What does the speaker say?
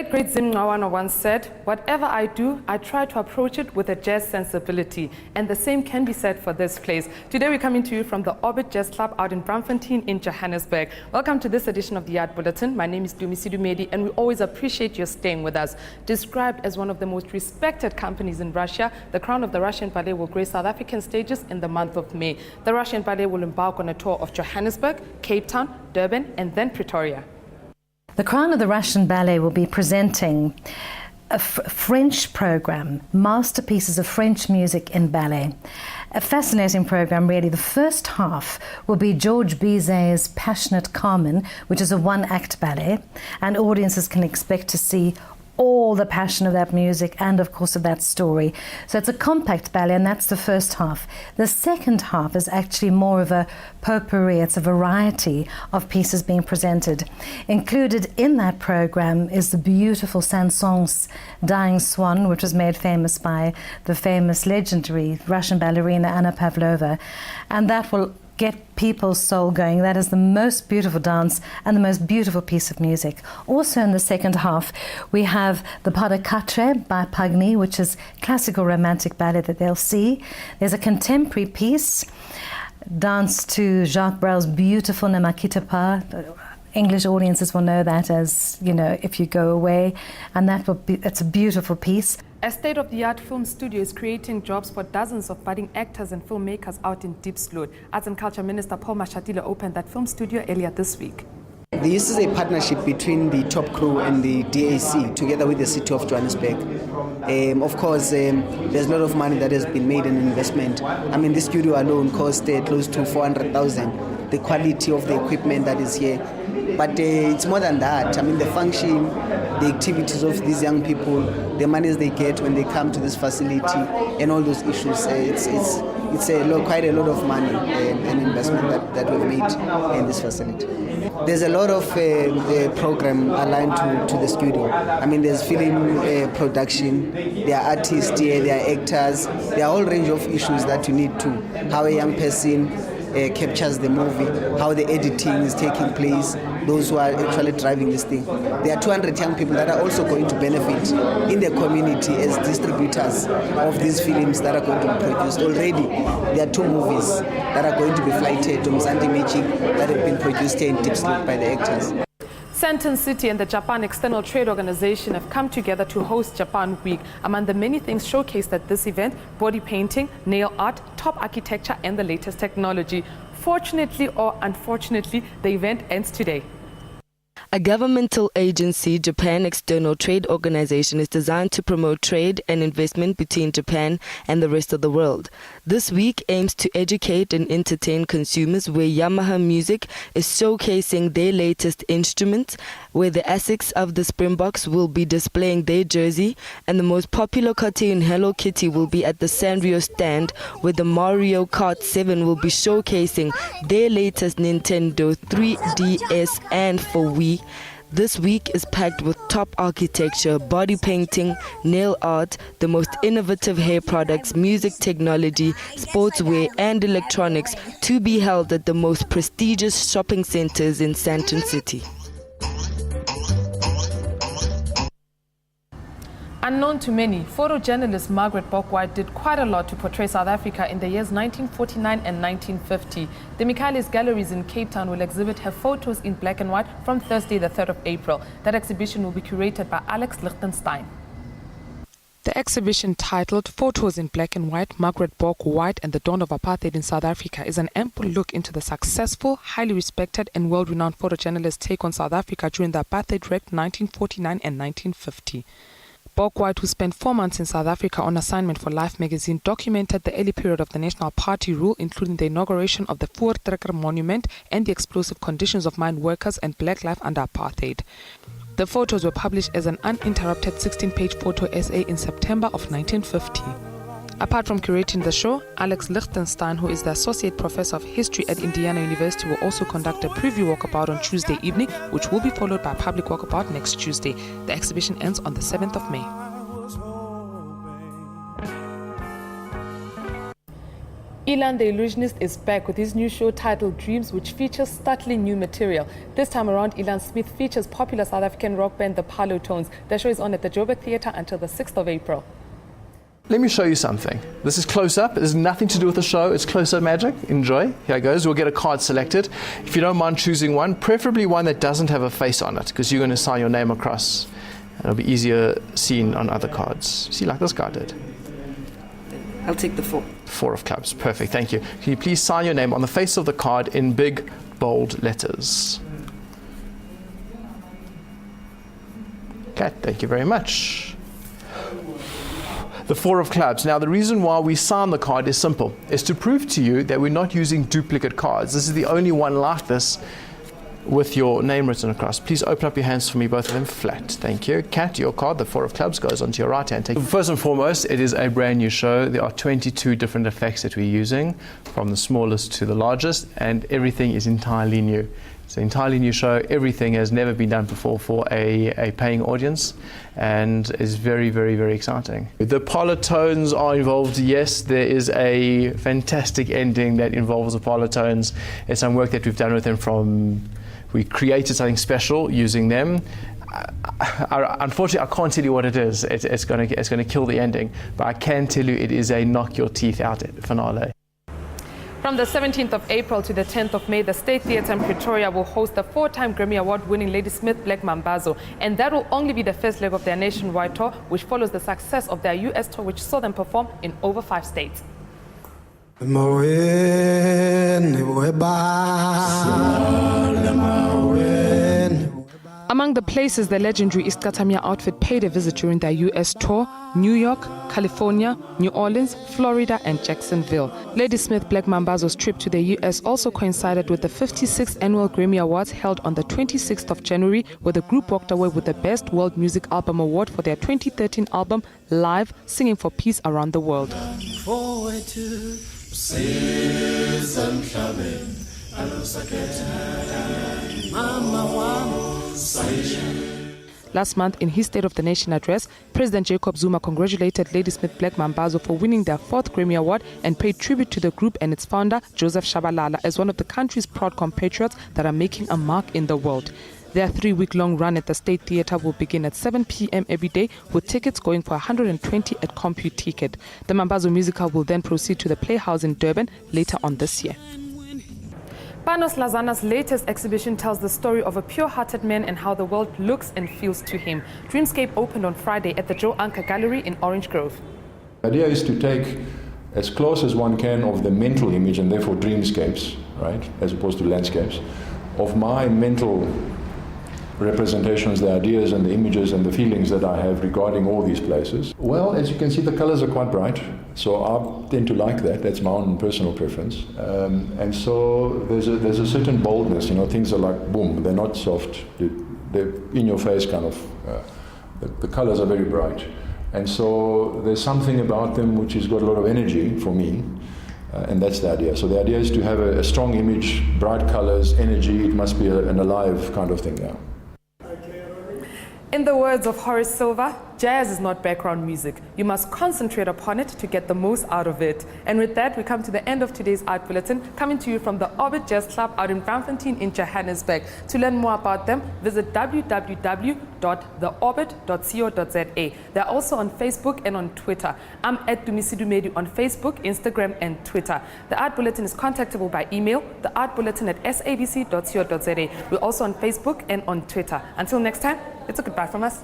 late great Zim Ngqawana once said, "Whatever I do, I try to approach it with a jazz sensibility." And the same can be said for this place. Today we're coming to you from the Orbit Jazz Club out in Braamfontein in Johannesburg. Welcome to this edition of the Art Bulletin. My name is Dumisi Dumedi and we always appreciate your staying with us. Described as one of the most respected companies in Russia, the Crown of the Russian Ballet will grace South African stages in the month of May. The Russian Ballet will embark on a tour of Johannesburg, Cape Town, Durban and then Pretoria. The Crown of the Russian Ballet will be presenting a French program, masterpieces of French music in ballet. A fascinating program, really. The first half will be George Bizet's Passionate Carmen, which is a one-act ballet, and audiences can expect to see all the passion of that music and, of course, of that story. So it's a compact ballet, and that's the first half. The second half is actually more of a potpourri. It's a variety of pieces being presented. Included in that program is the beautiful Saint-Saëns Dying Swan, which was made famous by the famous legendary Russian ballerina Anna Pavlova. And that will get people's soul going. That is the most beautiful dance and the most beautiful piece of music. Also in the second half, we have the Pas de Quatre by Pagny, which is classical romantic ballet that they'll see. There's a contemporary piece, dance to Jacques Brel's beautiful Ne m'quitte pas. English audiences will know that as, you know, If You Go Away, and it's a beautiful piece. A state-of-the-art film studio is creating jobs for dozens of budding actors and filmmakers out in Diepsloot. Arts and Culture Minister Paul Mashatile opened that film studio earlier this week. This is a partnership between the Top Crew and the DAC, together with the City of Johannesburg. Of course, there's a lot of money that has been made in investment. I mean, this studio alone cost close to 400,000. The quality of the equipment that is here. But it's more than that. I mean, the function, the activities of these young people, the monies they get when they come to this facility, and all those issues. It's quite a lot of money and investment that we've made in this facility. There's a lot of program aligned to the studio. I mean, there's film production, there are artists here, there are actors, there are a whole range of issues that you need to, how a young person captures the movie, how the editing is taking place, those who are actually driving this thing. There are 200 young people that are also going to benefit in the community as distributors of these films that are going to be produced. Already, there are 2 movies that are going to be flighted to Mzansi Magic that have been produced here in Diepsloot by the actors. Sandton City and the Japan External Trade Organization have come together to host Japan Week. Among the many things showcased at this event, body painting, nail art, top architecture and the latest technology. Fortunately or unfortunately, the event ends today. A governmental agency, Japan External Trade Organization, is designed to promote trade and investment between Japan and the rest of the world. This week aims to educate and entertain consumers, where Yamaha Music is showcasing their latest instruments, where the Asics of the Springboks will be displaying their jersey, and the most popular cartoon Hello Kitty will be at the Sanrio stand, where the Mario Kart 7 will be showcasing their latest Nintendo 3DS and for Wii. This week is packed with top architecture, body painting, nail art, the most innovative hair products, music technology, sportswear and electronics, to be held at the most prestigious shopping centers in Sandton City. Unknown to many, photojournalist Margaret Bock-White did quite a lot to portray South Africa in the years 1949 and 1950. The Michaelis Galleries in Cape Town will exhibit her photos in black and white from Thursday, the 3rd of April. That exhibition will be curated by Alex Lichtenstein. The exhibition, titled Photos in Black and White, Margaret Bock-White and the Dawn of Apartheid in South Africa, is an ample look into the successful, highly respected and world-renowned photojournalist's take on South Africa during the apartheid-wrecked 1949 and 1950. Bock-White, who spent 4 months in South Africa on assignment for Life magazine, documented the early period of the National Party rule, including the inauguration of the Voortrekker Monument and the explosive conditions of mine workers and black life under apartheid. The photos were published as an uninterrupted 16-page photo essay in September of 1950. Apart from curating the show, Alex Lichtenstein, who is the Associate Professor of History at Indiana University, will also conduct a preview walkabout on Tuesday evening, which will be followed by a public walkabout next Tuesday. The exhibition ends on the 7th of May. Ilan the Illusionist is back with his new show titled Dreams, which features startling new material. This time around, Ilan Smith features popular South African rock band The Palo Tones. The show is on at the Joburg Theatre until the 6th of April. Let me show you something. This is close-up. It has nothing to do with the show. It's close-up magic. Enjoy. Here it goes. We'll get a card selected. If you don't mind choosing one, preferably one that doesn't have a face on it, because you're going to sign your name across. It'll be easier seen on other cards. See, like this guy did. I'll take the 4. 4 of clubs. Perfect. Thank you. Can you please sign your name on the face of the card in big, bold letters? Okay. Thank you very much. The 4 of clubs. Now, the reason why we sign the card is simple. It's to prove to you that we're not using duplicate cards. This is the only one like this with your name written across. Please open up your hands for me, both of them flat. Thank you. Kat, your card, the 4 of clubs, goes onto your right hand. First and foremost, it is a brand new show. There are 22 different effects that we're using, from the smallest to the largest, and everything is entirely new. It's an entirely new show. Everything has never been done before for a paying audience, and is very, very, very exciting. The Palo Tones are involved. Yes, there is a fantastic ending that involves the Palo Tones. It's some work that we've done with them we created something special using them. Unfortunately, I can't tell you what it is. It's going to kill the ending, but I can tell you it is a knock your teeth out finale. From the 17th of April to the 10th of May, the State Theatre in Pretoria will host the 4-time Grammy Award-winning Ladysmith Black Mambazo, and that will only be the first leg of their nationwide tour, which follows the success of their US tour, which saw them perform in over 5 states. Among the places the legendary Iskatamia outfit paid a visit during their US tour, New York, California, New Orleans, Florida and Jacksonville. Ladysmith Black Mambazo's trip to the US also coincided with the 56th Annual Grammy Awards held on the 26th of January, where the group walked away with the Best World Music Album Award for their 2013 album, Live, Singing for Peace Around the World. Last month, in his State of the Nation address, President Jacob Zuma congratulated Ladysmith Black Mambazo for winning their 4th Grammy Award and paid tribute to the group and its founder, Joseph Shabalala, as one of the country's proud compatriots that are making a mark in the world. Their 3-week-long run at the State Theatre will begin at 7 p.m. every day, with tickets going for 120 at CompuTicket. The Mambazo musical will then proceed to the Playhouse in Durban later on this year. Panos Lazana's latest exhibition tells the story of a pure-hearted man and how the world looks and feels to him. Dreamscape opened on Friday at the Joe Anker Gallery in Orange Grove. The idea is to take as close as one can of the mental image, and therefore dreamscapes, right, as opposed to landscapes, of my mental representations, the ideas and the images and the feelings that I have regarding all these places. Well, as you can see, the colors are quite bright, so I tend to like that. That's my own personal preference. And so there's a certain boldness, things are like, boom, they're not soft, they're in your face kind of, the colors are very bright. And so there's something about them which has got a lot of energy for me, and that's the idea. So the idea is to have a strong image, bright colors, energy. It must be an alive kind of thing, yeah. In the words of Horace Silver, jazz is not background music. You must concentrate upon it to get the most out of it. And with that, we come to the end of today's Art Bulletin, coming to you from the Orbit Jazz Club out in Braamfontein in Johannesburg. To learn more about them, visit www.theorbit.co.za. They're also on Facebook and on Twitter. I'm at Dumisidumedi on Facebook, Instagram and Twitter. The Art Bulletin is contactable by email, theartbulletin@sabc.co.za. We're also on Facebook and on Twitter. Until next time, it's a goodbye from us.